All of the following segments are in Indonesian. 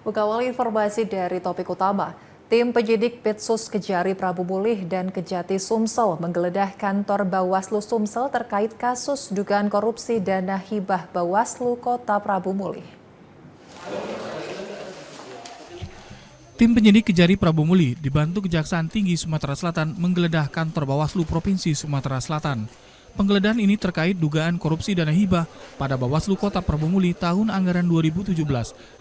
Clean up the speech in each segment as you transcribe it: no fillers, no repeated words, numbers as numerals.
Mengawali informasi dari topik utama, tim penyidik Petsus Kejari Prabu Mulih dan Kejati Sumsel menggeledah kantor Bawaslu Sumsel terkait kasus dugaan korupsi dana hibah Bawaslu Kota Prabu Mulih. Tim penyidik Kejari Prabu Mulih dibantu Kejaksaan Tinggi Sumatera Selatan menggeledah kantor Bawaslu Provinsi Sumatera Selatan. Penggeledahan ini terkait dugaan korupsi dana hibah pada Bawaslu Kota Prabu Mulih tahun anggaran 2017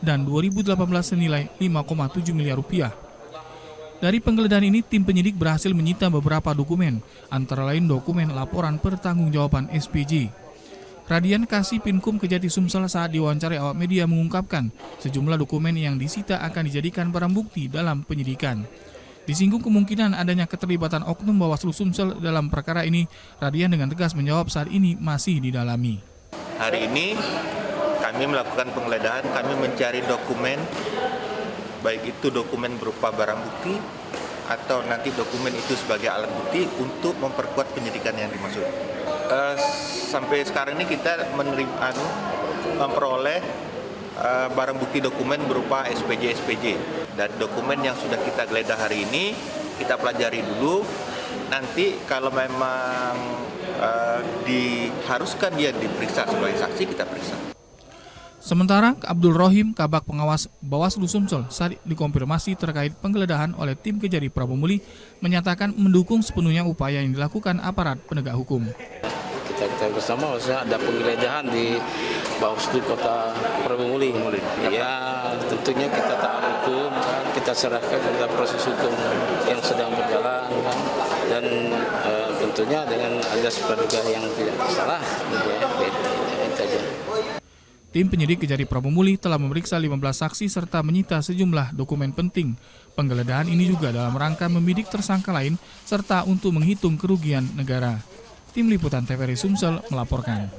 dan 2018 senilai 5,7 miliar rupiah. Dari penggeledahan ini, tim penyidik berhasil menyita beberapa dokumen, antara lain dokumen laporan pertanggungjawaban SPJ. Radian Kasipinkum Kejati Sumsel saat diwawancarai awak media mengungkapkan sejumlah dokumen yang disita akan dijadikan barang bukti dalam penyidikan. Disinggung kemungkinan adanya keterlibatan oknum Bawaslu Sumsel dalam perkara ini, Radian dengan tegas menjawab saat ini masih didalami. Hari ini kami melakukan penggeledahan, kami mencari dokumen, baik itu dokumen berupa barang bukti atau nanti dokumen itu sebagai alat bukti untuk memperkuat penyidikan yang dimaksud. Sampai sekarang ini kita memperoleh barang bukti dokumen berupa SPJ. Dan dokumen yang sudah kita geledah hari ini, kita pelajari dulu. Nanti kalau memang diharuskan dia diperiksa sebagai saksi, kita periksa. Sementara Abdul Rohim, Kabak Pengawas Bawaslu Sumsel saat dikonfirmasi terkait penggeledahan oleh tim Kejari Prabu Mulih, menyatakan mendukung sepenuhnya upaya yang dilakukan aparat penegak hukum. Kita bersama maksudnya ada penggeledahan di Bawaslu Kota Prabu Mulih. Ya tentunya kita taat hukum, kan? Kita serahkan kepada proses hukum yang sedang berjalan, kan? Dan tentunya dengan azas praduga yang tidak bersalah. Itu aja. Tim penyidik Kejari Prabu Mulih telah memeriksa 15 saksi serta menyita sejumlah dokumen penting. Penggeledahan ini juga dalam rangka membidik tersangka lain serta untuk menghitung kerugian negara. Tim Liputan TVRI Sumsel melaporkan.